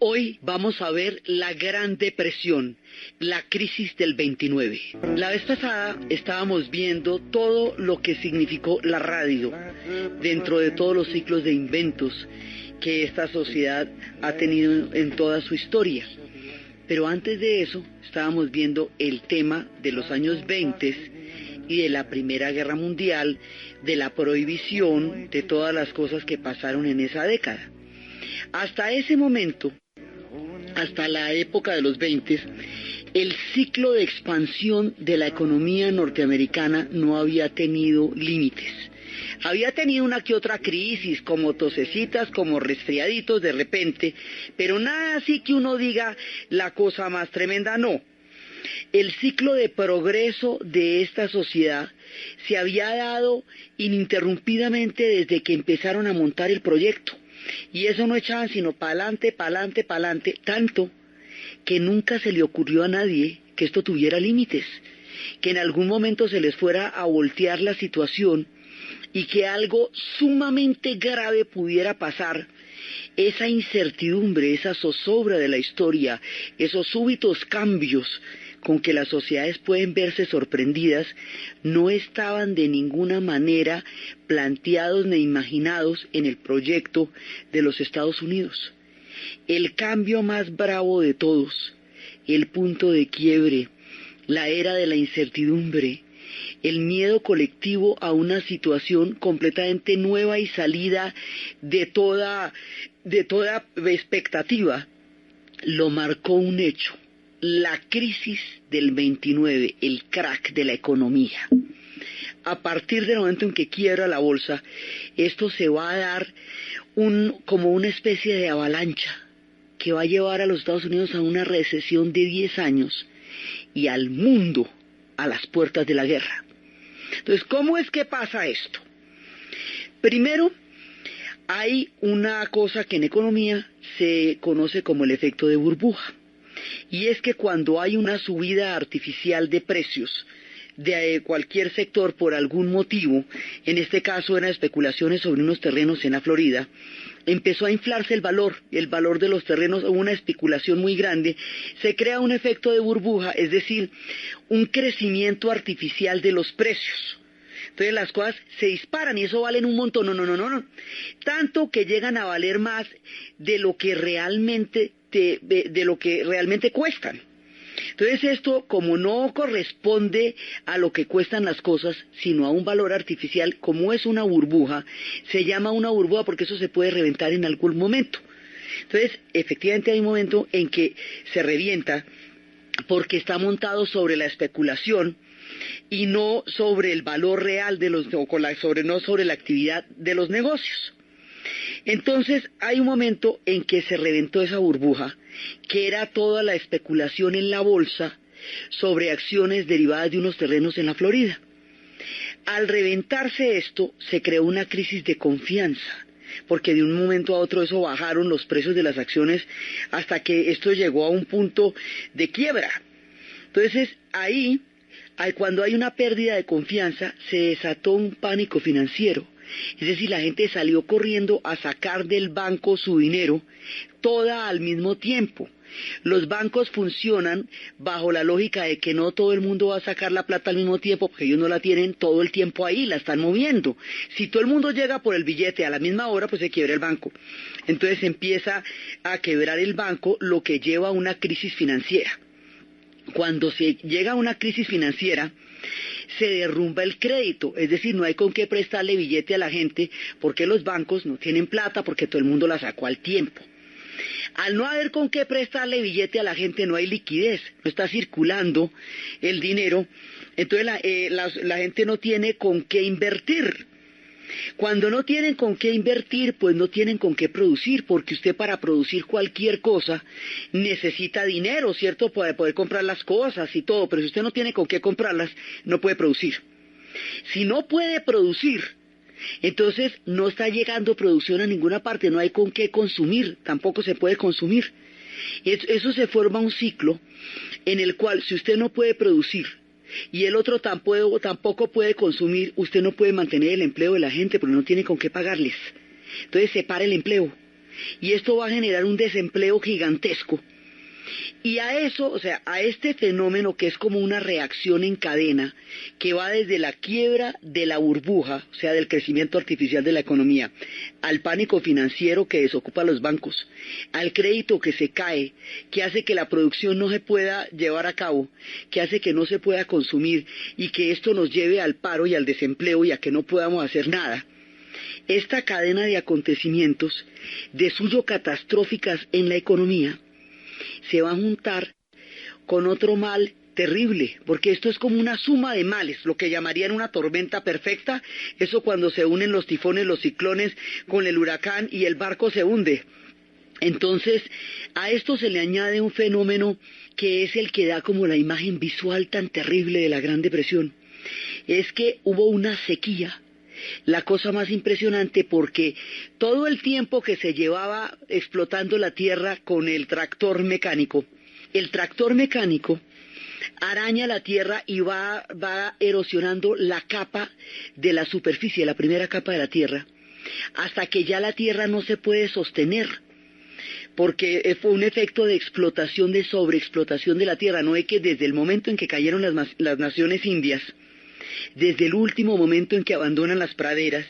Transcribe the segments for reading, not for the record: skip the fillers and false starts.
Hoy vamos a ver la Gran Depresión, la crisis del 29. La vez pasada estábamos viendo todo lo que significó la radio dentro de todos los ciclos de inventos que esta sociedad ha tenido en toda su historia. Pero antes de eso estábamos viendo el tema de los años 20 y de la Primera Guerra Mundial, de la prohibición, de todas las cosas que pasaron en esa década. Hasta ese momento, hasta la época de los 20, el ciclo de expansión de la economía norteamericana no había tenido límites. Había tenido una que otra crisis, como tosecitas, como resfriaditos de repente, pero nada así que uno diga la cosa más tremenda, no. El ciclo de progreso de esta sociedad se había dado ininterrumpidamente desde que empezaron a montar el proyecto. Y eso no echaban sino pa'lante, tanto que nunca se le ocurrió a nadie que esto tuviera límites, que en algún momento se les fuera a voltear la situación y que algo sumamente grave pudiera pasar. Esa incertidumbre, esa zozobra de la historia, esos súbitos cambios con que las sociedades pueden verse sorprendidas, no estaban de ninguna manera planteados ni imaginados en el proyecto de los Estados Unidos. El cambio más bravo de todos, el punto de quiebre, la era de la incertidumbre, el miedo colectivo a una situación completamente nueva y salida de toda expectativa, lo marcó un hecho: la crisis del 29, el crack de la economía. A partir del momento en que quiebra la bolsa, esto se va a dar como una especie de avalancha que va a llevar a los Estados Unidos a una recesión de 10 años y al mundo a las puertas de la guerra. Entonces, ¿cómo es que pasa esto? Primero, hay una cosa que en economía se conoce como el efecto de burbuja. Y es que cuando hay una subida artificial de precios de cualquier sector por algún motivo, en este caso eran especulaciones sobre unos terrenos en la Florida, empezó a inflarse el valor de los terrenos, hubo una especulación muy grande, se crea un efecto de burbuja, es decir, un crecimiento artificial de los precios. Entonces las cosas se disparan y eso valen un montón, no, tanto que llegan a valer más de lo que realmente cuestan. Entonces esto, como no corresponde a lo que cuestan las cosas, sino a un valor artificial, como es una burbuja, se llama una burbuja porque eso se puede reventar en algún momento. Entonces, efectivamente hay un momento en que se revienta porque está montado sobre la especulación y no sobre el valor real no sobre la actividad de los negocios. Entonces hay un momento en que se reventó esa burbuja, que era toda la especulación en la bolsa sobre acciones derivadas de unos terrenos en la Florida. Al reventarse esto, se creó una crisis de confianza, porque de un momento a otro eso bajaron los precios de las acciones hasta que esto llegó a un punto de quiebra. Entonces ahí, cuando hay una pérdida de confianza, se desató un pánico financiero. Es decir, la gente salió corriendo a sacar del banco su dinero, toda al mismo tiempo. Los bancos funcionan bajo la lógica de que no todo el mundo va a sacar la plata al mismo tiempo, porque ellos no la tienen todo el tiempo ahí, la están moviendo. Si todo el mundo llega por el billete a la misma hora, pues se quiebra el banco. Entonces empieza a quebrar el banco, lo que lleva a una crisis financiera. Cuando se llega a una crisis financiera, se derrumba el crédito, es decir, no hay con qué prestarle billete a la gente porque los bancos no tienen plata porque todo el mundo la sacó al tiempo. Al no haber con qué prestarle billete a la gente, no hay liquidez, no está circulando el dinero, entonces la gente no tiene con qué invertir. Cuando no tienen con qué invertir, pues no tienen con qué producir, porque usted para producir cualquier cosa necesita dinero, ¿cierto? Para poder comprar las cosas y todo, pero si usted no tiene con qué comprarlas, no puede producir. Si no puede producir, entonces no está llegando producción a ninguna parte, no hay con qué consumir, tampoco se puede consumir. Eso se forma un ciclo en el cual si usted no puede producir, y el otro tampoco puede consumir, usted no puede mantener el empleo de la gente porque no tiene con qué pagarles. Entonces se para el empleo. y esto va a generar un desempleo gigantesco. Y a eso, o sea, a este fenómeno que es como una reacción en cadena, que va desde la quiebra de la burbuja, o sea, del crecimiento artificial de la economía, al pánico financiero que desocupa los bancos, al crédito que se cae, que hace que la producción no se pueda llevar a cabo, que hace que no se pueda consumir y que esto nos lleve al paro y al desempleo y a que no podamos hacer nada. Esta cadena de acontecimientos, de suyo catastróficas en la economía, se va a juntar con otro mal terrible, porque esto es como una suma de males, lo que llamarían una tormenta perfecta, eso cuando se unen los tifones, los ciclones con el huracán y el barco se hunde. Entonces, a esto se le añade un fenómeno que es el que da como la imagen visual tan terrible de la Gran Depresión, es que hubo una sequía. La cosa más impresionante porque todo el tiempo que se llevaba explotando la tierra con el tractor mecánico araña la tierra y va erosionando la capa de la superficie, la primera capa de la tierra, hasta que ya la tierra no se puede sostener, porque fue un efecto de explotación, de sobreexplotación de la tierra. No es que desde el momento en que cayeron las naciones indias, desde el último momento en que abandonan las praderas,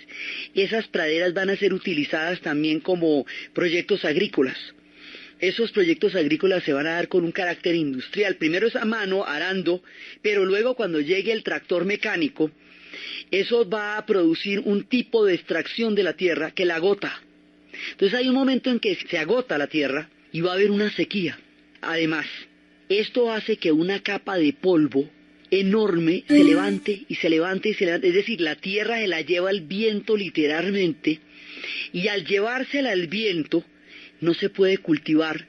esas praderas van a ser utilizadas también como proyectos agrícolas. Esos proyectos agrícolas se van a dar con un carácter industrial. Primero es a mano, arando, pero luego cuando llegue el tractor mecánico, eso va a producir un tipo de extracción de la tierra que la agota. Entonces hay un momento en que se agota la tierra y va a haber una sequía. Además, esto hace que una capa de polvo enorme se levante y se levante y se levante, es decir, la tierra se la lleva el viento literalmente, y al llevársela el viento no se puede cultivar,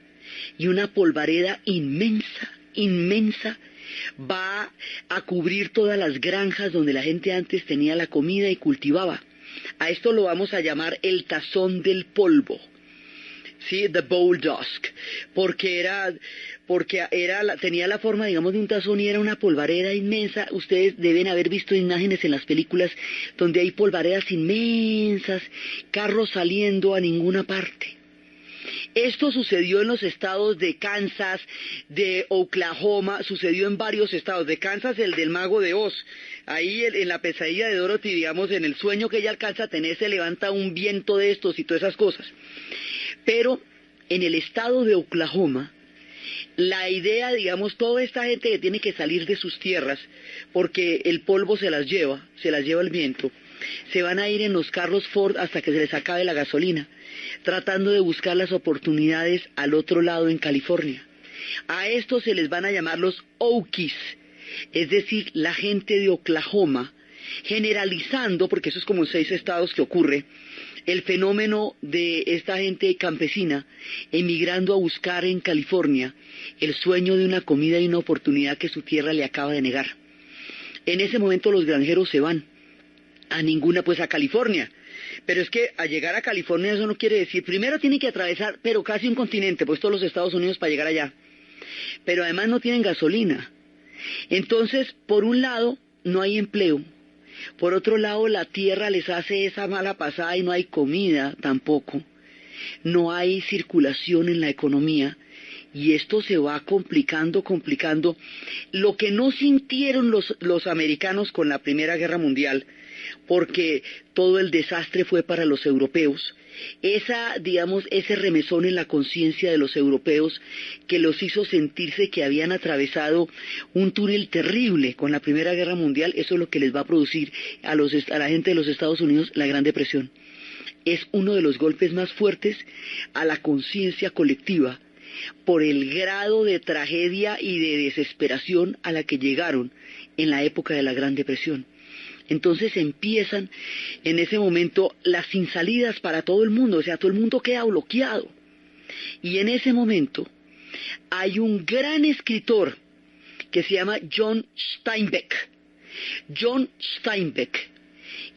y una polvareda inmensa, inmensa, va a cubrir todas las granjas donde la gente antes tenía la comida y cultivaba. A esto lo vamos a llamar el tazón del polvo, ¿sí? The bowl dusk, porque tenía la forma, digamos, de un tazón y era una polvareda inmensa. Ustedes deben haber visto imágenes en las películas donde hay polvaredas inmensas, carros saliendo a ninguna parte. Esto sucedió en los estados de Kansas, de Oklahoma, sucedió en varios estados. De Kansas, el del Mago de Oz. Ahí en la pesadilla de Dorothy, digamos, en el sueño que ella alcanza a tener, se levanta un viento de estos y todas esas cosas. Pero en el estado de Oklahoma, la idea, digamos, toda esta gente que tiene que salir de sus tierras, porque el polvo se las lleva el viento, se van a ir en los carros Ford hasta que se les acabe la gasolina, tratando de buscar las oportunidades al otro lado en California. A estos se les van a llamar los Okies, es decir, la gente de Oklahoma, generalizando, porque eso es como en 6 estados que ocurre, el fenómeno de esta gente campesina emigrando a buscar en California el sueño de una comida y una oportunidad que su tierra le acaba de negar. En ese momento los granjeros se van a California. Pero es que al llegar a California eso no quiere decir, primero tienen que atravesar, pero casi un continente, pues todos los Estados Unidos para llegar allá. Pero además no tienen gasolina. Entonces, por un lado, no hay empleo. Por otro lado, la tierra les hace esa mala pasada y no hay comida tampoco. No hay circulación en la economía. Y esto se va complicando. Lo que no sintieron los americanos con la Primera Guerra Mundial, porque todo el desastre fue para los europeos. Ese remesón en la conciencia de los europeos que los hizo sentirse que habían atravesado un túnel terrible con la Primera Guerra Mundial, eso es lo que les va a producir a la gente de los Estados Unidos la Gran Depresión. Es uno de los golpes más fuertes a la conciencia colectiva por el grado de tragedia y de desesperación a la que llegaron en la época de la Gran Depresión. Entonces empiezan en ese momento las sin salidas para todo el mundo, o sea, todo el mundo queda bloqueado. Y en ese momento hay un gran escritor que se llama John Steinbeck. John Steinbeck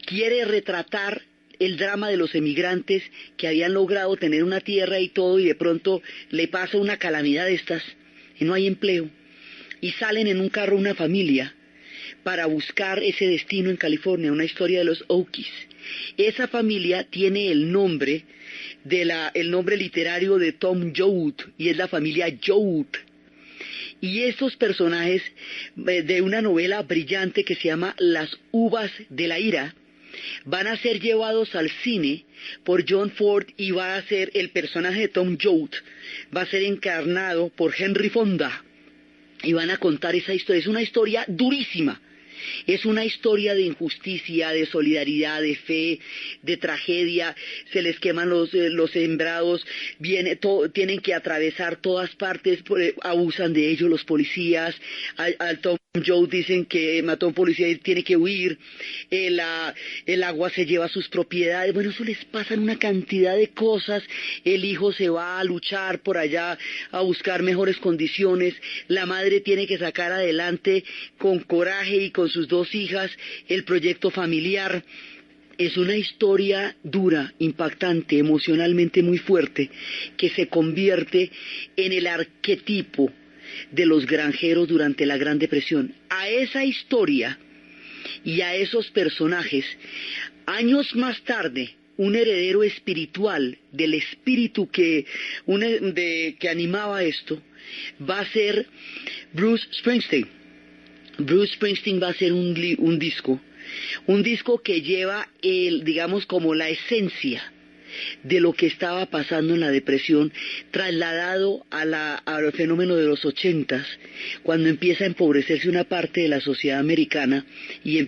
quiere retratar el drama de los emigrantes que habían logrado tener una tierra y todo, y de pronto le pasa una calamidad de estas, y no hay empleo, y salen en un carro una familia para buscar ese destino en California, una historia de los Okies. Esa familia tiene el nombre el nombre literario de Tom Joad, y es la familia Joad. Y estos personajes de una novela brillante que se llama Las uvas de la ira van a ser llevados al cine por John Ford, y va a ser el personaje de Tom Joad, va a ser encarnado por Henry Fonda, y van a contar esa historia. Es una historia durísima. Es una historia de injusticia, de solidaridad, de fe, de tragedia. Se les queman los sembrados, tienen que atravesar todas partes, abusan de ellos los policías. Al Tom Joad dicen que mató a un policía y tiene que huir. El agua se lleva sus propiedades. Bueno, eso les pasa en una cantidad de cosas. El hijo se va a luchar por allá, a buscar mejores condiciones. La madre tiene que sacar adelante con coraje y con sus dos hijas el proyecto familiar. Es una historia dura, impactante, emocionalmente muy fuerte, que se convierte en el arquetipo de los granjeros durante la Gran Depresión. A esa historia y a esos personajes, años más tarde, un heredero espiritual del espíritu que animaba esto, va a ser Bruce Springsteen. Bruce Springsteen va a hacer un disco que lleva digamos como la esencia de lo que estaba pasando en la depresión, trasladado al fenómeno de los 80s, cuando empieza a empobrecerse una parte de la sociedad americana y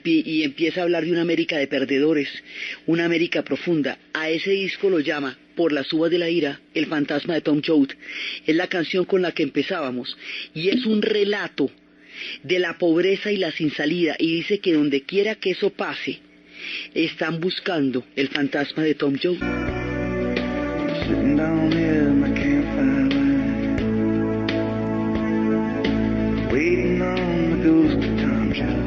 empieza a hablar de una América de perdedores, una América profunda. A ese disco lo llama, Por las uvas de la ira, El fantasma de Tom Joad. Es la canción con la que empezábamos, y es un relato de la pobreza y la sin salida, y dice que donde quiera que eso pase, están buscando el fantasma de Tom Joad. Sitting down here in my campfire light, waiting on the ghost of Tom Joad.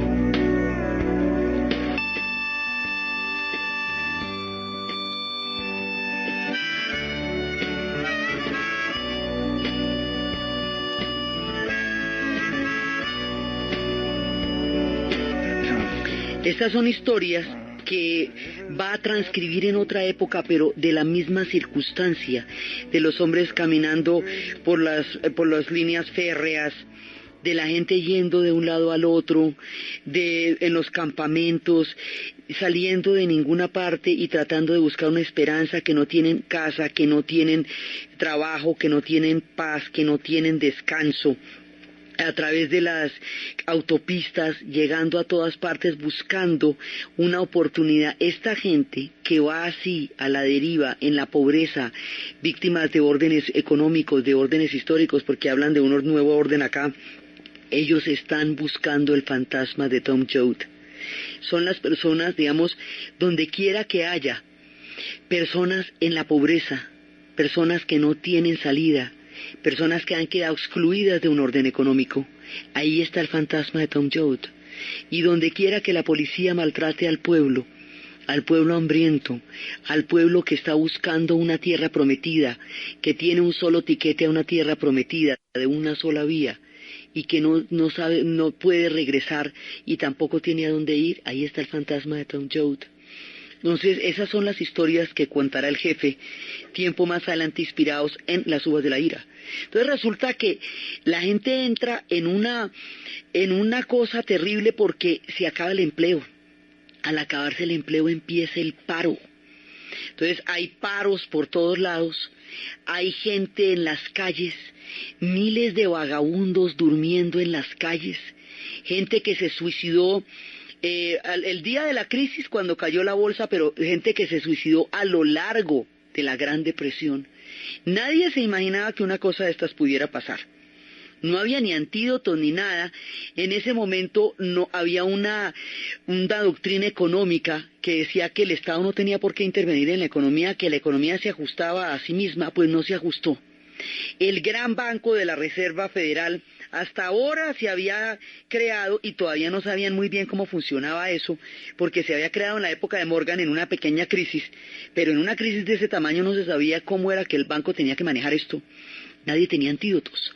Estas son historias que va a transcribir en otra época, pero de la misma circunstancia, de los hombres caminando por las líneas férreas, de la gente yendo de un lado al otro, en los campamentos, saliendo de ninguna parte y tratando de buscar una esperanza, que no tienen casa, que no tienen trabajo, que no tienen paz, que no tienen descanso, a través de las autopistas, llegando a todas partes, buscando una oportunidad. Esta gente que va así a la deriva, en la pobreza, víctimas de órdenes económicos, de órdenes históricos, porque hablan de un nuevo orden acá, ellos están buscando el fantasma de Tom Joad. Son las personas, digamos, donde quiera que haya personas en la pobreza, personas que no tienen salida, personas que han quedado excluidas de un orden económico. Ahí está el fantasma de Tom Joad. Y donde quiera que la policía maltrate al pueblo hambriento, al pueblo que está buscando una tierra prometida, que tiene un solo tiquete a una tierra prometida, de una sola vía, y que no sabe, no puede regresar y tampoco tiene a dónde ir, ahí está el fantasma de Tom Joad. Entonces, esas son las historias que contará el jefe tiempo más adelante, inspirados en Las uvas de la ira. Entonces resulta que la gente entra en una cosa terrible, porque se acaba el empleo. Al acabarse el empleo empieza el paro. Entonces hay paros por todos lados, hay gente en las calles, miles de vagabundos durmiendo en las calles, gente que se suicidó el día de la crisis cuando cayó la bolsa, pero gente que se suicidó a lo largo de la Gran Depresión. Nadie se imaginaba que una cosa de estas pudiera pasar. No había ni antídotos ni nada. En ese momento no había una doctrina económica que decía que el Estado no tenía por qué intervenir en la economía, que la economía se ajustaba a sí misma. Pues no se ajustó. El gran banco de la Reserva Federal hasta ahora se había creado, y todavía no sabían muy bien cómo funcionaba eso, porque se había creado en la época de Morgan en una pequeña crisis, pero en una crisis de ese tamaño no se sabía cómo era que el banco tenía que manejar esto. Nadie tenía antídotos.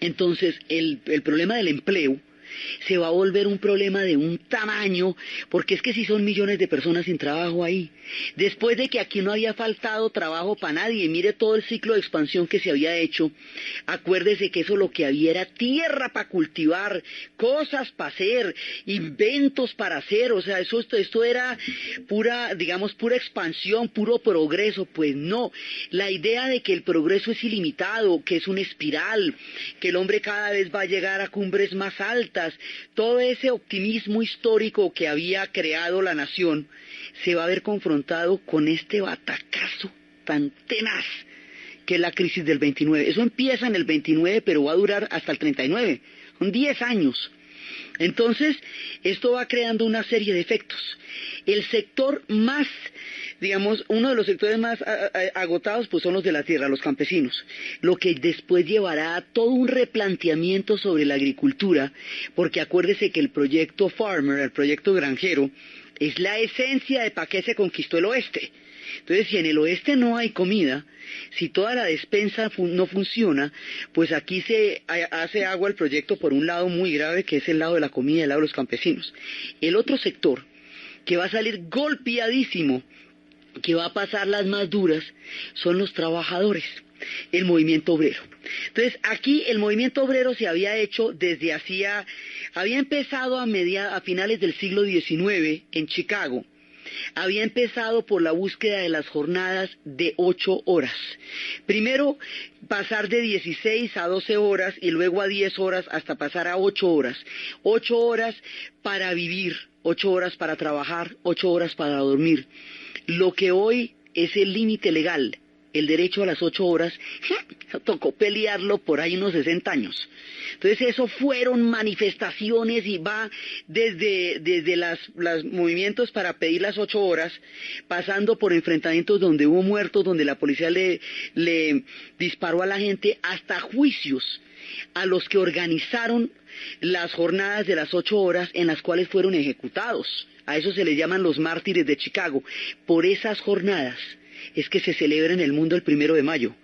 Entonces el problema del empleo se va a volver un problema de un tamaño, porque es que si son millones de personas sin trabajo ahí. Después de que aquí no había faltado trabajo para nadie, mire todo el ciclo de expansión que se había hecho, acuérdese que eso lo que había era tierra para cultivar, cosas para hacer, inventos para hacer, o sea, esto era pura, digamos, pura expansión, puro progreso. Pues no, la idea de que el progreso es ilimitado, que es una espiral, que el hombre cada vez va a llegar a cumbres más altas, todo ese optimismo histórico que había creado la nación, se va a ver confrontado con este batacazo tan tenaz que es la crisis del 29. Eso empieza en el 29, pero va a durar hasta el 39, son 10 años. Entonces, esto va creando una serie de efectos. El sector más, digamos, uno de los sectores más agotados, pues son los de la tierra, los campesinos, lo que después llevará a todo un replanteamiento sobre la agricultura, porque acuérdese que el proyecto Farmer, el proyecto granjero, es la esencia de para qué se conquistó el oeste. Entonces, si en el oeste no hay comida, si toda la despensa no funciona, pues aquí se hace agua el proyecto por un lado muy grave, que es el lado de la comida, el lado de los campesinos. El otro sector, que va a salir golpeadísimo, que va a pasar las más duras, son los trabajadores, el movimiento obrero. Entonces, aquí el movimiento obrero se había hecho había empezado a finales del siglo XIX en Chicago. Había empezado por la búsqueda de las jornadas de 8 horas. Primero pasar de 16 a 12 horas y luego a 10 horas hasta pasar a 8 horas. 8 horas para vivir, 8 horas para trabajar, 8 horas para dormir. Lo que hoy es el límite legal, el derecho a las 8 horas, tocó pelearlo por ahí unos 60 años. Entonces eso fueron manifestaciones y va desde los movimientos para pedir las 8 horas, pasando por enfrentamientos donde hubo muertos, donde la policía le disparó a la gente, hasta juicios a los que organizaron las jornadas de las 8 horas en las cuales fueron ejecutados. A eso se les llaman los mártires de Chicago. Por esas jornadas es que se celebra en el mundo el 1 de mayo,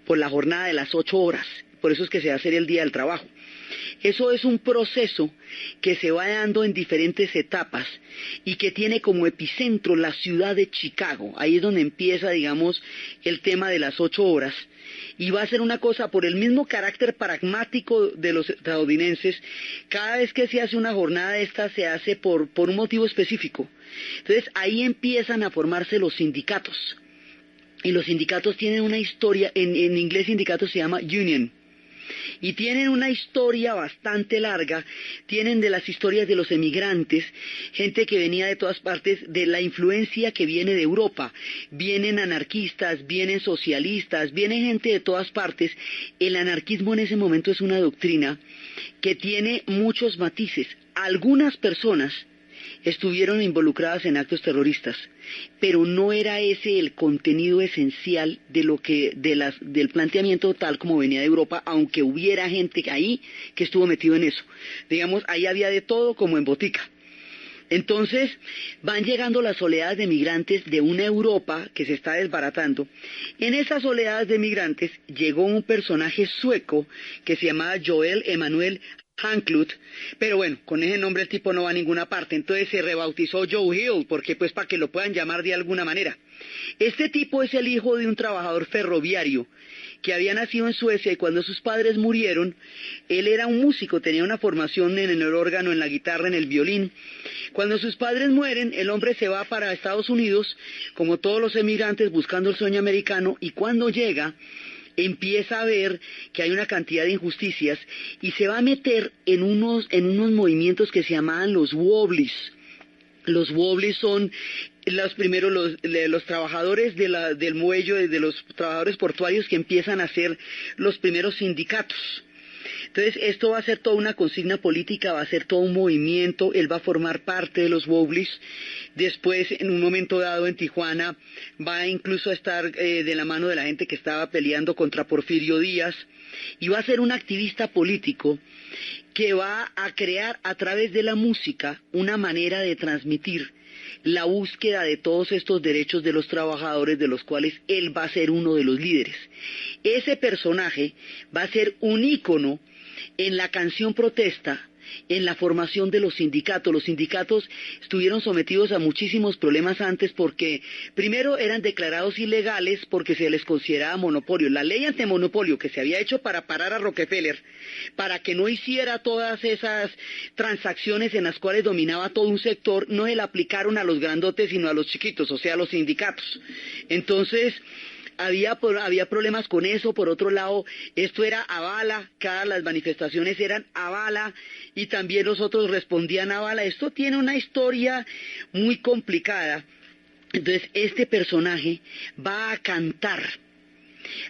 por la jornada de las 8 horas. Por eso es que se hace el Día del Trabajo. Eso es un proceso que se va dando en diferentes etapas y que tiene como epicentro la ciudad de Chicago. Ahí es donde empieza, digamos, el tema de las 8 horas. Y va a ser una cosa por el mismo carácter pragmático de los estadounidenses. Cada vez que se hace una jornada de esta se hace por un motivo específico. Entonces ahí empiezan a formarse los sindicatos. Y los sindicatos tienen una historia, en inglés sindicato se llama union. Y tienen una historia bastante larga, tienen de las historias de los emigrantes, gente que venía de todas partes, de la influencia que viene de Europa, vienen anarquistas, vienen socialistas, viene gente de todas partes. El anarquismo en ese momento es una doctrina que tiene muchos matices. Algunas personas estuvieron involucradas en actos terroristas, pero no era ese el contenido esencial del planteamiento tal como venía de Europa, aunque hubiera gente ahí que estuvo metido en eso. Digamos, ahí había de todo como en botica. Entonces van llegando las oleadas de migrantes de una Europa que se está desbaratando. En esas oleadas de migrantes llegó un personaje sueco que se llamaba Joel Emanuel Hanklut, pero bueno, con ese nombre el tipo no va a ninguna parte, entonces se rebautizó Joe Hill, porque pues para que lo puedan llamar de alguna manera. Este tipo es el hijo de un trabajador ferroviario que había nacido en Suecia, y cuando sus padres murieron, él era un músico, tenía una formación en el órgano, en la guitarra, en el violín. Cuando sus padres mueren, el hombre se va para Estados Unidos, como todos los emigrantes, buscando el sueño americano, y cuando llega empieza a ver que hay una cantidad de injusticias y se va a meter en unos movimientos que se llamaban los Wobblies. Los Wobblies son los trabajadores del muelle, de los trabajadores portuarios, que empiezan a ser los primeros sindicatos. Entonces esto va a ser toda una consigna política, va a ser todo un movimiento, él va a formar parte de los Wobblies. Después, en un momento dado en Tijuana, va incluso a estar de la mano de la gente que estaba peleando contra Porfirio Díaz, y va a ser un activista político que va a crear a través de la música una manera de transmitir la búsqueda de todos estos derechos de los trabajadores, de los cuales él va a ser uno de los líderes. Ese personaje va a ser un ícono en la canción protesta en la formación de los sindicatos. Los sindicatos estuvieron sometidos a muchísimos problemas antes porque primero eran declarados ilegales porque se les consideraba monopolio. La ley antimonopolio que se había hecho para parar a Rockefeller, para que no hiciera todas esas transacciones en las cuales dominaba todo un sector, no se la aplicaron a los grandotes sino a los chiquitos, o sea, a los sindicatos. Entonces, había problemas con eso. Por otro lado, esto era a bala, las manifestaciones eran a bala y también los otros respondían a bala. Esto tiene una historia muy complicada. Entonces, este personaje va a cantar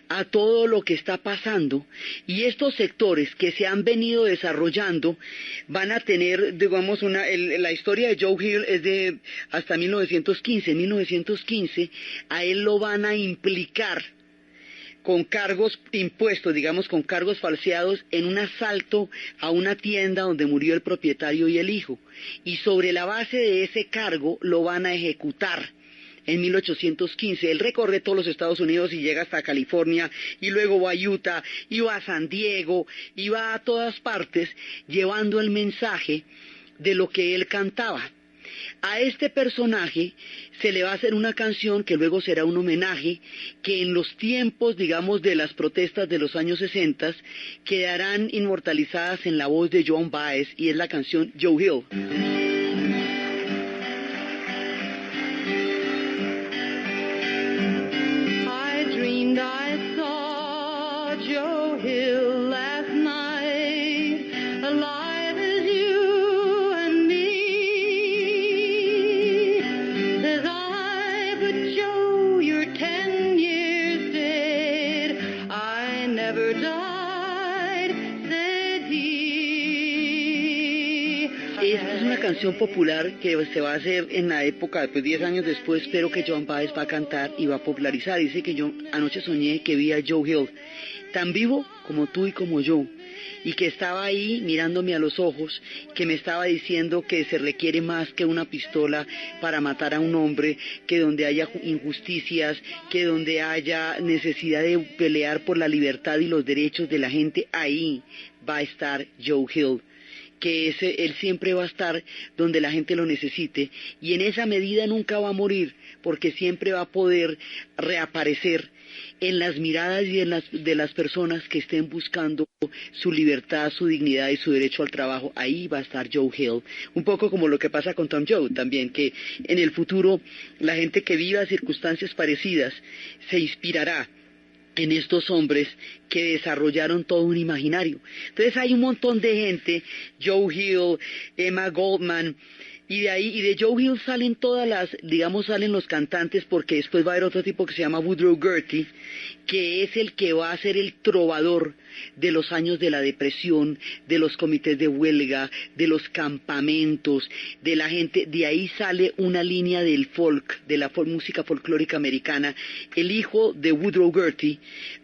a todo lo que está pasando y estos sectores que se han venido desarrollando van a tener, digamos, la historia de Joe Hill es de hasta 1915. En 1915 a él lo van a implicar con cargos impuestos, digamos, con cargos falseados en un asalto a una tienda donde murió el propietario y el hijo, y sobre la base de ese cargo lo van a ejecutar. En 1815, él recorre todos los Estados Unidos y llega hasta California, y luego va a Utah, y va a San Diego, y va a todas partes, llevando el mensaje de lo que él cantaba. A este personaje se le va a hacer una canción que luego será un homenaje, que en los tiempos, digamos, de las protestas de los años 60, quedarán inmortalizadas en la voz de Joan Baez, y es la canción Joe Hill. I saw Joe Hill last night, alive as you and me. Says I, but Joe, you're 10 years dead. I never died, said he. Esta es una canción popular que se va a hacer en la época, después 10 años después, pero que Joan Baez va a cantar y va a popularizar. Dice que yo anoche soñé que vi a Joe Hill, tan vivo como tú y como yo, y que estaba ahí mirándome a los ojos, que me estaba diciendo que se requiere más que una pistola para matar a un hombre, que donde haya injusticias, que donde haya necesidad de pelear por la libertad y los derechos de la gente, ahí va a estar Joe Hill, que él siempre va a estar donde la gente lo necesite, y en esa medida nunca va a morir, porque siempre va a poder reaparecer en las miradas y de las personas que estén buscando su libertad, su dignidad y su derecho al trabajo. Ahí va a estar Joe Hill, un poco como lo que pasa con Tom Joad también, que en el futuro la gente que viva circunstancias parecidas se inspirará en estos hombres que desarrollaron todo un imaginario. Entonces hay un montón de gente, Joe Hill, Emma Goldman, y de Joe Hill salen salen los cantantes, porque después va a haber otro tipo que se llama Woodrow Gertie, que es el que va a ser el trovador de los años de la depresión, de los comités de huelga, de los campamentos, de la gente. De ahí sale una línea del folk, de la música folclórica americana. El hijo de Woodrow Gertie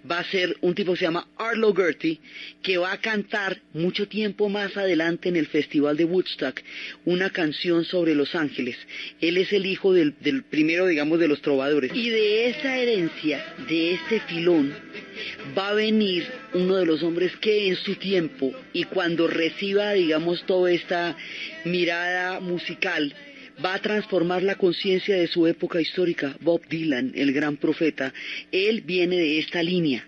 va a ser un tipo que se llama Arlo Gertie, que va a cantar mucho tiempo más adelante en el Festival de Woodstock una canción sobre Los Ángeles. Él es el hijo del primero, digamos, de los trovadores. Y de esa herencia, de este filón, va a venir uno de los hombres que en su tiempo, y cuando reciba, digamos, toda esta mirada musical, va a transformar la conciencia de su época histórica. Bob Dylan, el gran profeta. Él viene de esta línea.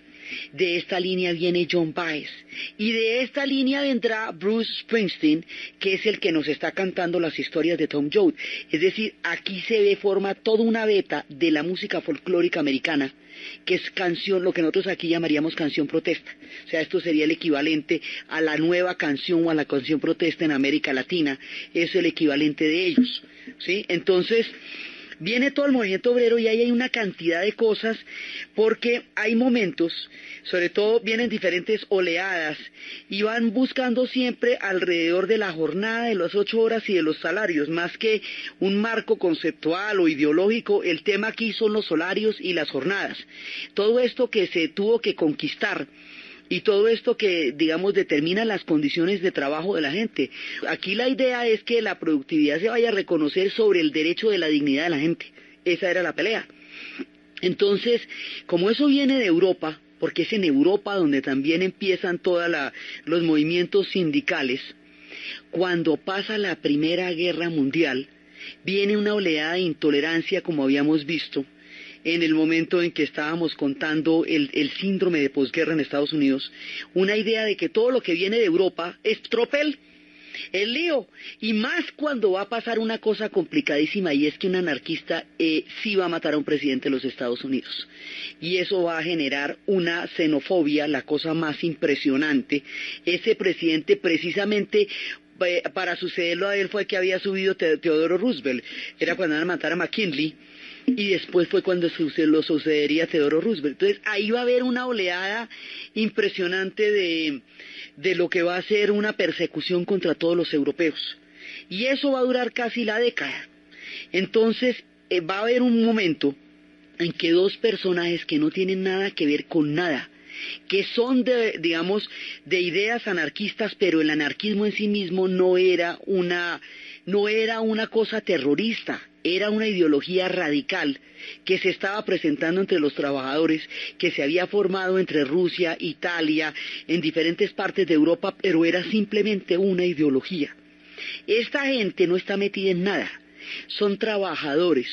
De esta línea viene Joan Baez, y de esta línea vendrá Bruce Springsteen, que es el que nos está cantando las historias de Tom Joad. Es decir, aquí se forma toda una veta de la música folclórica americana, que es canción, lo que nosotros aquí llamaríamos canción protesta. O sea, esto sería el equivalente a la nueva canción o a la canción protesta en América Latina. Es el equivalente de ellos, ¿sí? Entonces viene todo el movimiento obrero y ahí hay una cantidad de cosas, porque hay momentos, sobre todo vienen diferentes oleadas y van buscando siempre alrededor de la jornada, de las 8 horas y de los salarios, más que un marco conceptual o ideológico. El tema aquí son los salarios y las jornadas. Todo esto que se tuvo que conquistar, y todo esto que, digamos, determina las condiciones de trabajo de la gente. Aquí la idea es que la productividad se vaya a reconocer sobre el derecho de la dignidad de la gente. Esa era la pelea. Entonces, como eso viene de Europa, porque es en Europa donde también empiezan todos los movimientos sindicales, Cuando pasa la Primera Guerra Mundial, viene una oleada de intolerancia como habíamos visto en el momento en que estábamos contando el síndrome de posguerra en Estados Unidos, una idea de que todo lo que viene de Europa es tropel, el lío, y más cuando va a pasar una cosa complicadísima, y es que un anarquista sí va a matar a un presidente de los Estados Unidos, y eso va a generar una xenofobia, la cosa más impresionante. Ese presidente precisamente para sucederlo a él fue que había subido Teodoro Roosevelt, era cuando iban a matar a McKinley, y después fue cuando lo sucedería Teodoro Roosevelt. Entonces ahí va a haber una oleada impresionante de lo que va a ser una persecución contra todos los europeos, y eso va a durar casi la década. Entonces va a haber un momento en que dos personajes que no tienen nada que ver con nada, que son digamos de ideas anarquistas, pero el anarquismo en sí mismo no era una cosa terrorista, era una ideología radical que se estaba presentando entre los trabajadores, que se había formado entre Rusia, Italia, en diferentes partes de Europa, pero era simplemente una ideología. Esta gente no está metida en nada, son trabajadores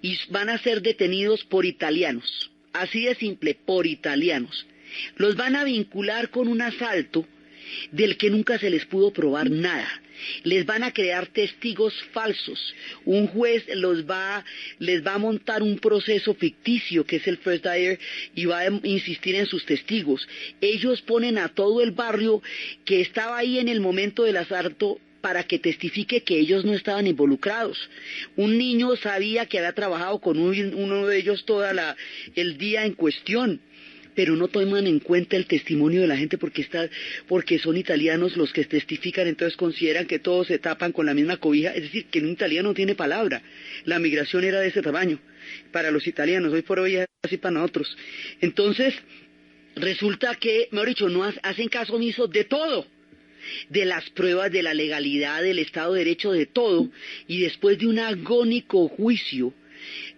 y van a ser detenidos por italianos, así de simple, por italianos. Los van a vincular con un asalto del que nunca se les pudo probar nada. Les van a crear testigos falsos. Un juez les va a montar un proceso ficticio que es el first dire y va a insistir en sus testigos. Ellos ponen a todo el barrio que estaba ahí en el momento del asalto para que testifique que ellos no estaban involucrados. Un niño sabía que había trabajado con uno de ellos el día en cuestión, pero no toman en cuenta el testimonio de la gente porque son italianos los que testifican, entonces consideran que todos se tapan con la misma cobija, es decir, que un italiano no tiene palabra. La migración era de ese tamaño para los italianos, hoy por hoy es así para nosotros. Entonces, resulta que, mejor dicho, no hacen caso omiso de todo, de las pruebas, de la legalidad, del Estado de Derecho, de todo, y después de un agónico juicio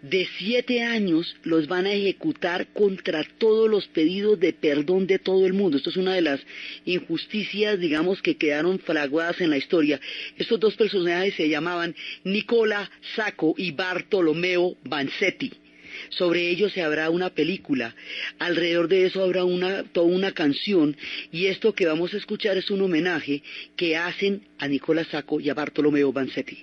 de 7 años los van a ejecutar contra todos los pedidos de perdón de todo el mundo. Esto es una de las injusticias, digamos, que quedaron fraguadas en la historia. Estos dos personajes se llamaban Nicola Sacco y Bartolomeo Vanzetti. Sobre ellos se habrá una película, alrededor de eso habrá toda una canción, y esto que vamos a escuchar es un homenaje que hacen a Nicola Sacco y a Bartolomeo Vanzetti.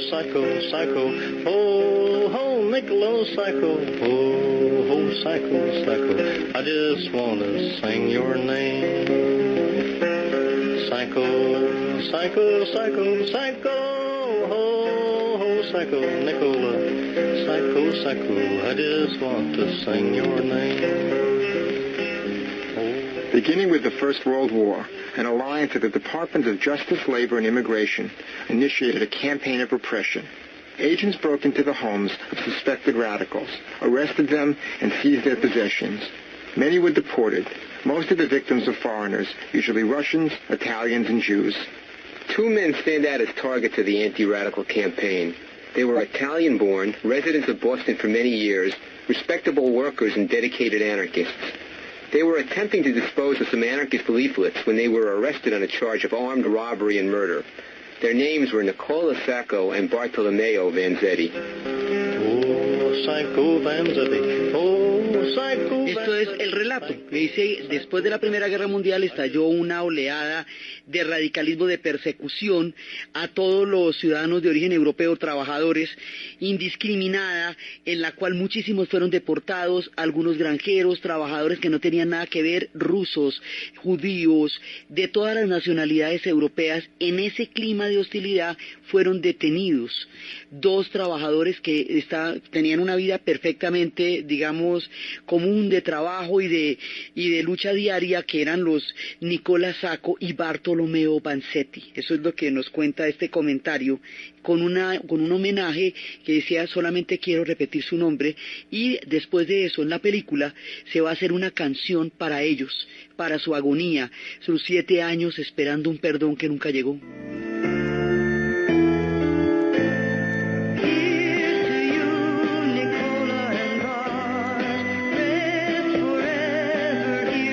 Sacco, Sacco, oh, oh, Niccolo Sacco, oh, oh, Sacco, Sacco, I just want to sing your name. Sacco, Sacco, Sacco, Sacco, oh, oh, Sacco, Nicola, Sacco, Sacco, I just want to sing your name. Beginning with the First World War, an alliance of the Departments of Justice, Labor, and Immigration initiated a campaign of repression. Agents broke into the homes of suspected radicals, arrested them, and seized their possessions. Many were deported. Most of the victims were foreigners, usually Russians, Italians, and Jews. 2 men stand out as targets of the anti-radical campaign. They were Italian-born, residents of Boston for many years, respectable workers and dedicated anarchists. They were attempting to dispose of some anarchist leaflets when they were arrested on a charge of armed robbery and murder. Their names were Nicola Sacco and Bartolomeo Vanzetti. Oh, Sacco Vanzetti. Oh, Sacco Vanzetti. Esto es el relato. Me dice, después de la Primera Guerra Mundial estalló una oleada de radicalismo, de persecución a todos los ciudadanos de origen europeo, trabajadores, indiscriminada, en la cual muchísimos fueron deportados, algunos granjeros, trabajadores que no tenían nada que ver, rusos, judíos, de todas las nacionalidades europeas. En ese clima de hostilidad fueron detenidos 2 trabajadores que tenían una vida perfectamente, digamos, común de trabajo y de lucha diaria, que eran los Nicola Sacco y Bartolomeo Vanzetti. Eso es lo que nos cuenta este comentario, con un homenaje que decía solamente quiero repetir su nombre, y después de eso en la película se va a hacer una canción para ellos, para su agonía, sus 7 años esperando un perdón que nunca llegó. Here's to you, Nicola and Bart. Rest forever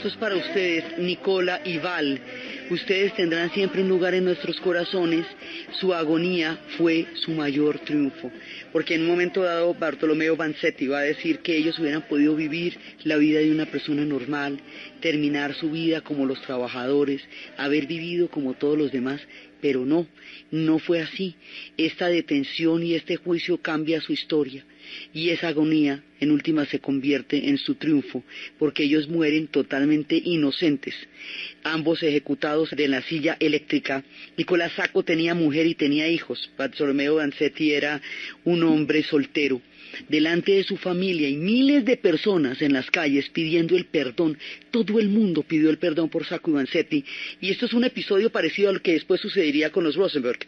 esto es para ustedes, Nicola y Val. Ustedes tendrán siempre un lugar en nuestros corazones. Su agonía fue su mayor triunfo. Porque en un momento dado Bartolomeo Vanzetti va a decir que ellos hubieran podido vivir la vida de una persona normal, terminar su vida como los trabajadores, haber vivido como todos los demás, pero no fue así. Esta detención y este juicio cambia su historia. Y esa agonía, en última, se convierte en su triunfo, porque ellos mueren totalmente inocentes, ambos ejecutados de la silla eléctrica. Nicolás Sacco tenía mujer y tenía hijos. Bartolomeo Vanzetti era un hombre soltero, delante de su familia y miles de personas en las calles pidiendo el perdón. Todo el mundo pidió el perdón por Sacco y Vanzetti, y esto es un episodio parecido a lo que después sucedería con los Rosenberg,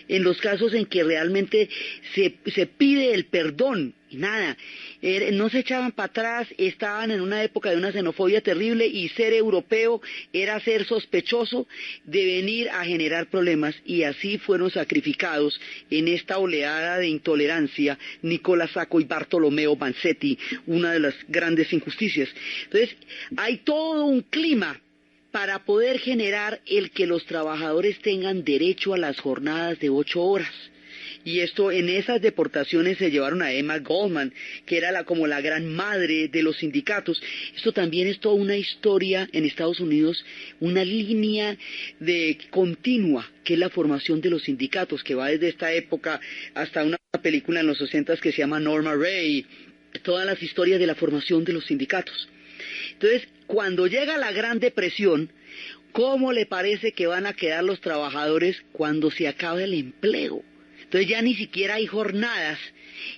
en los casos en que realmente se pide el perdón y nada, no se echaban para atrás, estaban en una época de una xenofobia terrible y ser europeo era ser sospechoso de venir a generar problemas, y así fueron sacrificados en esta oleada de intolerancia Nicolás Sacco y Bartolomeo Vanzetti, una de las grandes injusticias. Entonces, hay todo un clima para poder generar el que los trabajadores tengan derecho a las jornadas de 8 horas. Y esto, en esas deportaciones se llevaron a Emma Goldman, que era como la gran madre de los sindicatos. Esto también es toda una historia en Estados Unidos, una línea de continua, que es la formación de los sindicatos, que va desde esta época hasta una película en los 80s que se llama Norma Ray, todas las historias de la formación de los sindicatos. Entonces, cuando llega la Gran Depresión, ¿cómo le parece que van a quedar los trabajadores cuando se acabe el empleo? Entonces ya ni siquiera hay jornadas,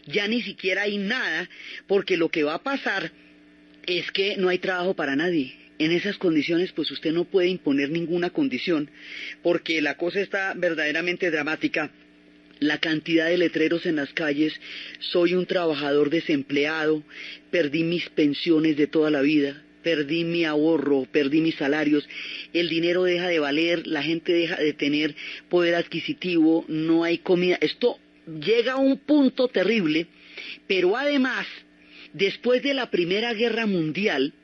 ya ni siquiera hay nada, porque lo que va a pasar es que no hay trabajo para nadie. En esas condiciones, pues usted no puede imponer ninguna condición, porque la cosa está verdaderamente dramática. La cantidad de letreros en las calles: soy un trabajador desempleado, perdí mis pensiones de toda la vida, perdí mi ahorro, perdí mis salarios, el dinero deja de valer, la gente deja de tener poder adquisitivo, no hay comida. Esto llega a un punto terrible, pero además, después de la Primera Guerra Mundial,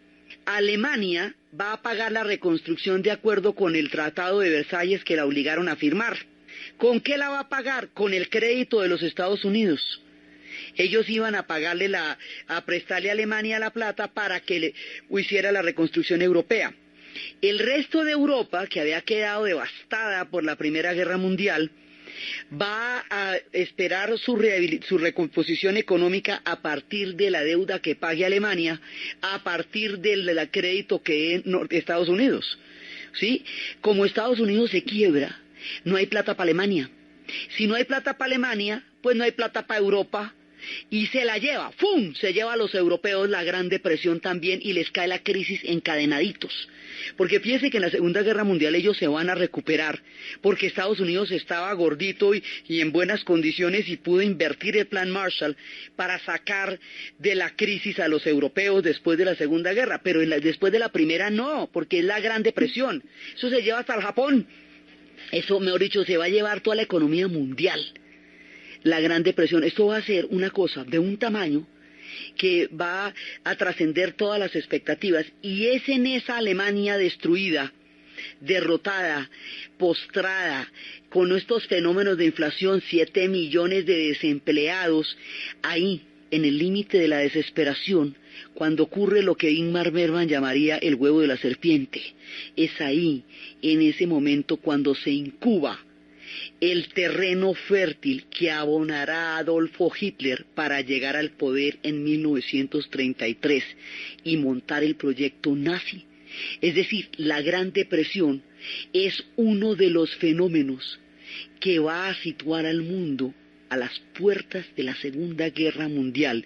Alemania va a pagar la reconstrucción de acuerdo con el Tratado de Versalles que la obligaron a firmar. ¿Con qué la va a pagar? Con el crédito de los Estados Unidos. Ellos iban a prestarle a Alemania la plata para que hiciera la reconstrucción europea. El resto de Europa, que había quedado devastada por la Primera Guerra Mundial, va a esperar su recomposición económica a partir de la deuda que pague Alemania, a partir del crédito que dé Estados Unidos. ¿Sí? Como Estados Unidos se quiebra, no hay plata para Alemania. Si no hay plata para Alemania, pues no hay plata para Europa. Y se la lleva, ¡fum!, se lleva a los europeos la Gran Depresión también, y les cae la crisis encadenaditos. Porque fíjense que en la Segunda Guerra Mundial ellos se van a recuperar, porque Estados Unidos estaba gordito y en buenas condiciones, y pudo invertir el Plan Marshall para sacar de la crisis a los europeos después de la Segunda Guerra, pero después de la Primera no, porque es la Gran Depresión. Eso se lleva hasta el Japón. Eso, mejor dicho, se va a llevar toda la economía mundial. La Gran Depresión, esto va a ser una cosa de un tamaño que va a trascender todas las expectativas, y es en esa Alemania destruida, derrotada, postrada, con estos fenómenos de inflación, 7 millones de desempleados, ahí, en el límite de la desesperación, cuando ocurre lo que Ingmar Bergman llamaría el huevo de la serpiente. Es ahí, en ese momento, cuando se incuba el terreno fértil que abonará a Adolfo Hitler para llegar al poder en 1933 y montar el proyecto nazi. Es decir, la Gran Depresión es uno de los fenómenos que va a situar al mundo a las puertas de la Segunda Guerra Mundial,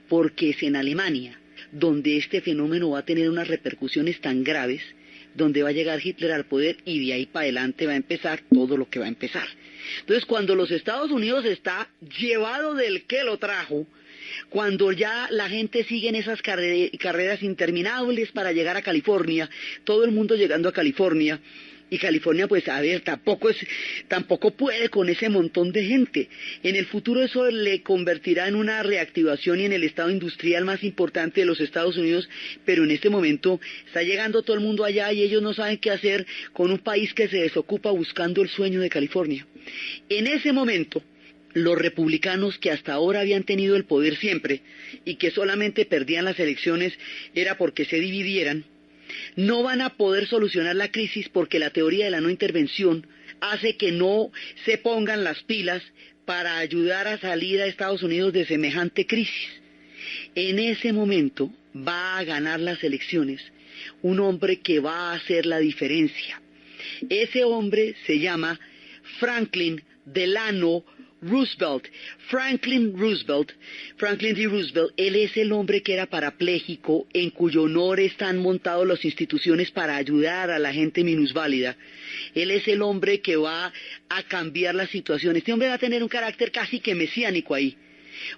porque es en Alemania donde este fenómeno va a tener unas repercusiones tan graves, donde va a llegar Hitler al poder, y de ahí para adelante va a empezar todo lo que va a empezar. Entonces, cuando los Estados Unidos está llevado del que lo trajo, cuando ya la gente sigue en esas carreras interminables para llegar a California, todo el mundo llegando a California, Y California, pues a ver, tampoco puede con ese montón de gente. En el futuro eso le convertirá en una reactivación y en el estado industrial más importante de los Estados Unidos, pero en este momento está llegando todo el mundo allá y ellos no saben qué hacer con un país que se desocupa buscando el sueño de California. En ese momento, los republicanos que hasta ahora habían tenido el poder siempre y que solamente perdían las elecciones era porque se dividieran, no van a poder solucionar la crisis porque la teoría de la no intervención hace que no se pongan las pilas para ayudar a salir a Estados Unidos de semejante crisis. En ese momento va a ganar las elecciones un hombre que va a hacer la diferencia. Ese hombre se llama Franklin Delano Roosevelt. Franklin D. Roosevelt, él es el hombre que era parapléjico, en cuyo honor están montadas las instituciones para ayudar a la gente minusválida. Él es el hombre que va a cambiar la situación. Este hombre va a tener un carácter casi que mesiánico ahí,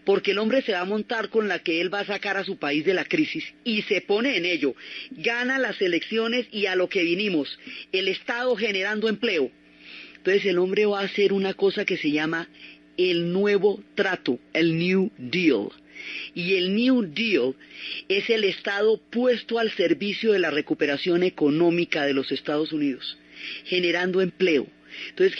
porque el hombre se va a montar con la que él va a sacar a su país de la crisis y se pone en ello. Gana las elecciones y a lo que vinimos, el Estado generando empleo. Entonces el hombre va a hacer una cosa que se llama el nuevo trato, el New Deal. Y el New Deal es el Estado puesto al servicio de la recuperación económica de los Estados Unidos, generando empleo. Entonces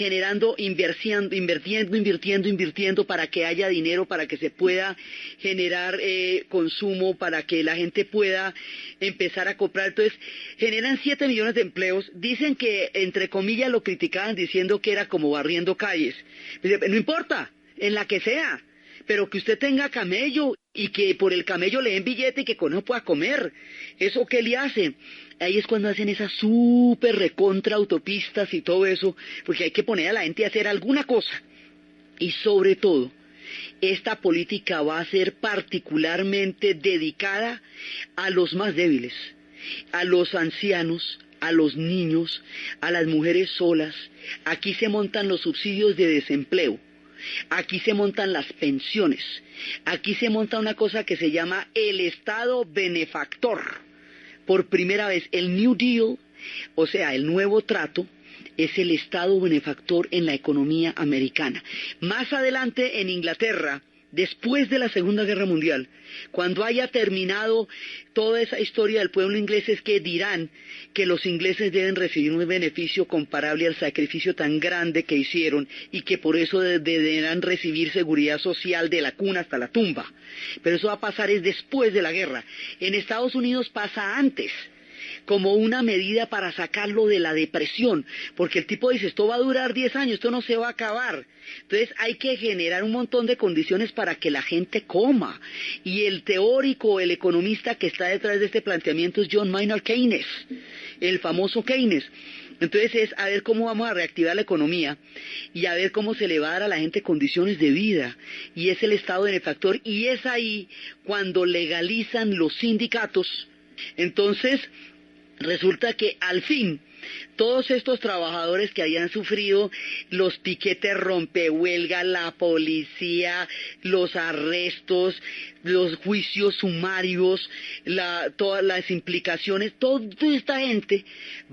invirtiendo para que haya dinero, para que se pueda generar consumo, para que la gente pueda empezar a comprar. Entonces generan 7 millones de empleos. Dicen que entre comillas lo criticaban diciendo que era como barriendo calles. No importa, en la que sea, pero que usted tenga camello y que por el camello le den billete y que con eso pueda comer. ¿Eso qué le hace? Ahí es cuando hacen esas súper recontra autopistas y todo eso, porque hay que poner a la gente a hacer alguna cosa. Y sobre todo, esta política va a ser particularmente dedicada a los más débiles, a los ancianos, a los niños, a las mujeres solas. Aquí se montan los subsidios de desempleo, aquí se montan las pensiones, aquí se monta una cosa que se llama el Estado benefactor. Por primera vez, el New Deal, o sea, el nuevo trato, es el Estado benefactor en la economía americana. Más adelante en Inglaterra, después de la Segunda Guerra Mundial, cuando haya terminado toda esa historia del pueblo inglés, es que dirán que los ingleses deben recibir un beneficio comparable al sacrificio tan grande que hicieron y que por eso deberán recibir seguridad social de la cuna hasta la tumba. Pero eso va a pasar es después de la guerra. En Estados Unidos pasa antes, como una medida para sacarlo de la depresión, porque el tipo dice, esto va a durar 10 años, esto no se va a acabar. Entonces hay que generar un montón de condiciones para que la gente coma. Y el teórico, el economista que está detrás de este planteamiento es John Maynard Keynes, el famoso Keynes. Entonces es a ver cómo vamos a reactivar la economía y a ver cómo se le va a dar a la gente condiciones de vida. Y es el Estado benefactor, y es ahí cuando legalizan los sindicatos. Entonces resulta que al fin todos estos trabajadores que habían sufrido los piquetes rompehuelga, la policía, los arrestos, los juicios sumarios, todas las implicaciones, toda esta gente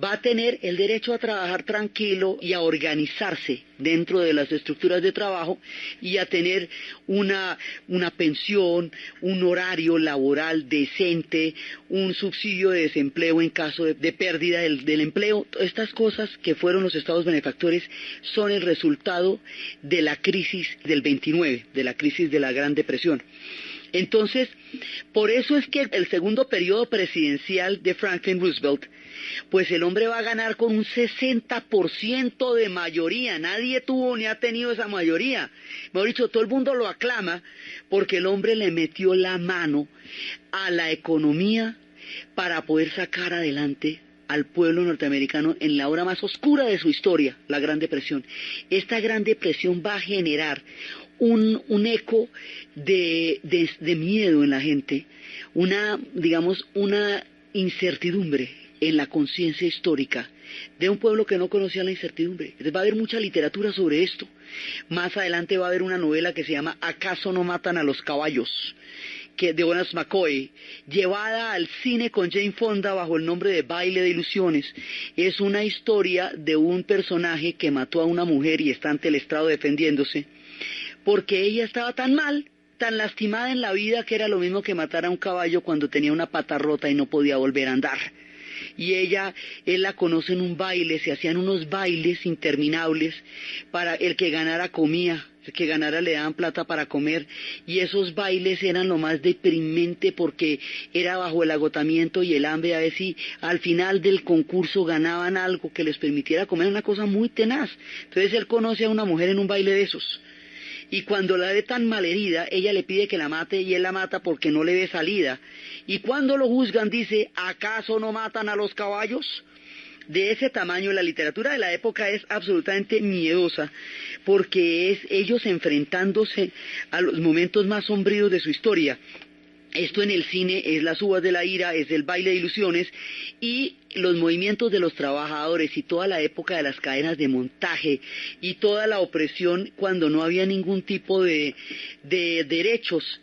va a tener el derecho a trabajar tranquilo y a organizarse dentro de las estructuras de trabajo y a tener una pensión, un horario laboral decente, un subsidio de desempleo en caso de pérdida del empleo. Estas cosas que fueron los estados benefactores son el resultado de la crisis del 29, de la crisis de la Gran Depresión. Entonces, por eso es que el segundo periodo presidencial de Franklin Roosevelt, pues el hombre va a ganar con un 60% de mayoría. Nadie tuvo ni ha tenido esa mayoría. Mejor dicho, todo el mundo lo aclama porque el hombre le metió la mano a la economía para poder sacar adelante al pueblo norteamericano en la hora más oscura de su historia, la Gran Depresión. Esta Gran Depresión va a generar un eco de miedo en la gente, una incertidumbre en la conciencia histórica de un pueblo que no conocía la incertidumbre. Entonces va a haber mucha literatura sobre esto. Más adelante va a haber una novela que se llama ¿Acaso no matan a los caballos? de Honest McCoy, llevada al cine con Jane Fonda bajo el nombre de Baile de Ilusiones. Es una historia de un personaje que mató a una mujer y está ante el estrado defendiéndose, porque ella estaba tan mal, tan lastimada en la vida, que era lo mismo que matar a un caballo cuando tenía una pata rota y no podía volver a andar. Y él la conoce en un baile, se hacían unos bailes interminables, para el que ganara comía, el que ganara le daban plata para comer, y esos bailes eran lo más deprimente porque era bajo el agotamiento y el hambre, a ver si al final del concurso ganaban algo que les permitiera comer, una cosa muy tenaz. Entonces él conoce a una mujer en un baile de esos, y cuando la ve tan malherida, ella le pide que la mate y él la mata porque no le ve salida. Y cuando lo juzgan dice, ¿acaso no matan a los caballos? De ese tamaño, la literatura de la época es absolutamente miedosa, porque es ellos enfrentándose a los momentos más sombríos de su historia. Esto en el cine es Las uvas de la ira, es el Baile de Ilusiones, y los movimientos de los trabajadores y toda la época de las cadenas de montaje y toda la opresión cuando no había ningún tipo de derechos,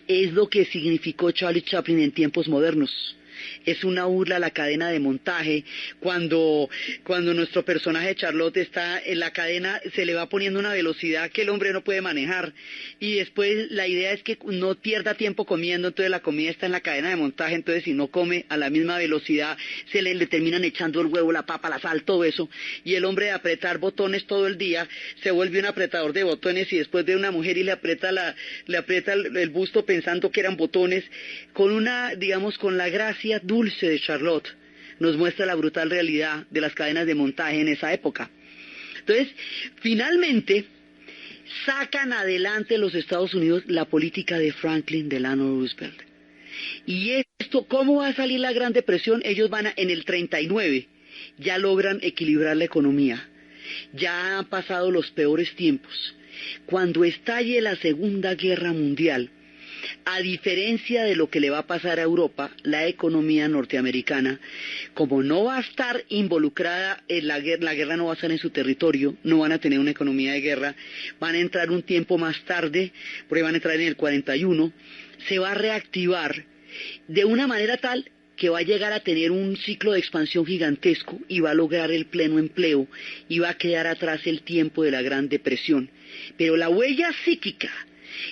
es lo que significó Charlie Chaplin en tiempos modernos. Es una burla a la cadena de montaje. Cuando nuestro personaje Charlotte está en la cadena, se le va poniendo una velocidad que el hombre no puede manejar, y después la idea es que no pierda tiempo comiendo, entonces la comida está en la cadena de montaje, entonces si no come a la misma velocidad se le terminan echando el huevo, la papa, la sal, todo eso, y el hombre de apretar botones todo el día se vuelve un apretador de botones, y después ve una mujer y le aprieta el busto pensando que eran botones, con la gracia dulce de Charlotte. Nos muestra la brutal realidad de las cadenas de montaje en esa época. Entonces, finalmente, sacan adelante los Estados Unidos la política de Franklin Delano Roosevelt. Y esto, ¿cómo va a salir la Gran Depresión? Ellos en el 39, ya logran equilibrar la economía. Ya han pasado los peores tiempos. Cuando estalle la Segunda Guerra Mundial, a diferencia de lo que le va a pasar a Europa, la economía norteamericana, como no va a estar involucrada en la guerra no va a estar en su territorio, no van a tener una economía de guerra, van a entrar un tiempo más tarde, porque van a entrar en el 41, se va a reactivar de una manera tal que va a llegar a tener un ciclo de expansión gigantesco y va a lograr el pleno empleo y va a quedar atrás el tiempo de la Gran Depresión. Pero la huella psíquica,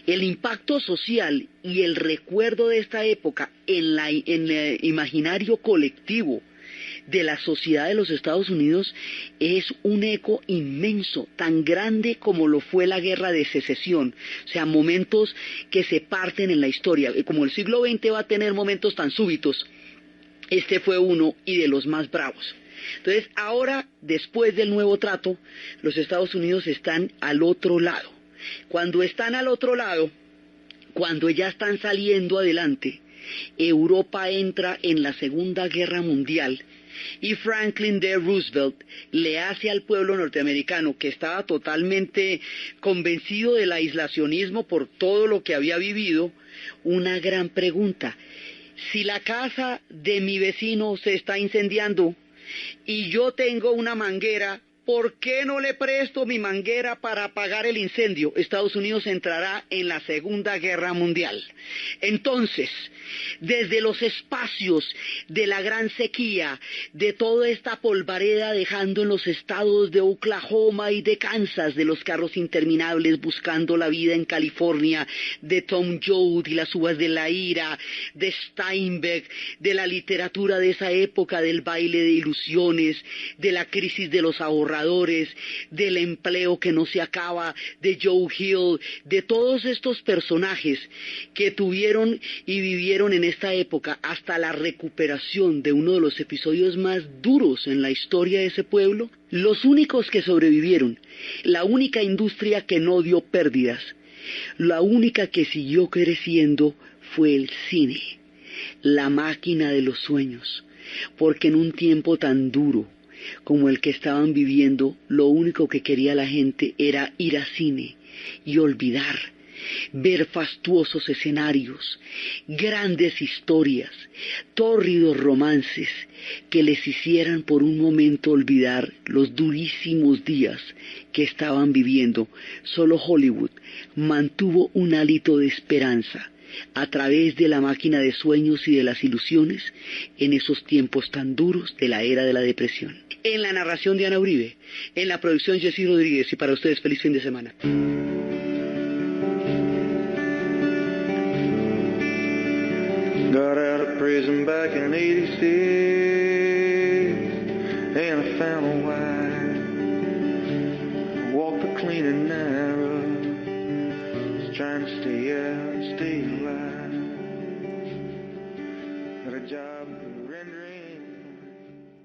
el impacto social y el recuerdo de esta época en el imaginario colectivo de la sociedad de los Estados Unidos es un eco inmenso, tan grande como lo fue la Guerra de Secesión. O sea, momentos que se parten en la historia. Como el siglo XX va a tener momentos tan súbitos, este fue uno y de los más bravos. Entonces, ahora, después del nuevo trato, los Estados Unidos están al otro lado. Cuando están al otro lado, cuando ya están saliendo adelante, Europa entra en la Segunda Guerra Mundial y Franklin D. Roosevelt le hace al pueblo norteamericano, que estaba totalmente convencido del aislacionismo por todo lo que había vivido, una gran pregunta. Si la casa de mi vecino se está incendiando y yo tengo una manguera, ¿por qué no le presto mi manguera para apagar el incendio? Estados Unidos entrará en la Segunda Guerra Mundial. Entonces, desde los espacios de la gran sequía, de toda esta polvareda dejando en los estados de Oklahoma y de Kansas, de los carros interminables buscando la vida en California, de Tom Joad y las uvas de la ira, de Steinbeck, de la literatura de esa época, del Baile de Ilusiones, de la crisis de los ahorradores, del empleo que no se acaba, de Joe Hill, de todos estos personajes que tuvieron y vivieron en esta época hasta la recuperación de uno de los episodios más duros en la historia de ese pueblo, los únicos que sobrevivieron, la única industria que no dio pérdidas, la única que siguió creciendo fue el cine, la máquina de los sueños, porque en un tiempo tan duro como el que estaban viviendo, lo único que quería la gente era ir a cine y olvidar, ver fastuosos escenarios, grandes historias, tórridos romances que les hicieran por un momento olvidar los durísimos días que estaban viviendo. Solo Hollywood mantuvo un hálito de esperanza a través de la máquina de sueños y de las ilusiones en esos tiempos tan duros de la era de la depresión. En la narración de Ana Uribe, en la producción Jessy Rodríguez, y para ustedes feliz fin de semana. Got out of prison back in '86, and I found a wife. Walked the clean and narrow, was trying to stay out, stay alive.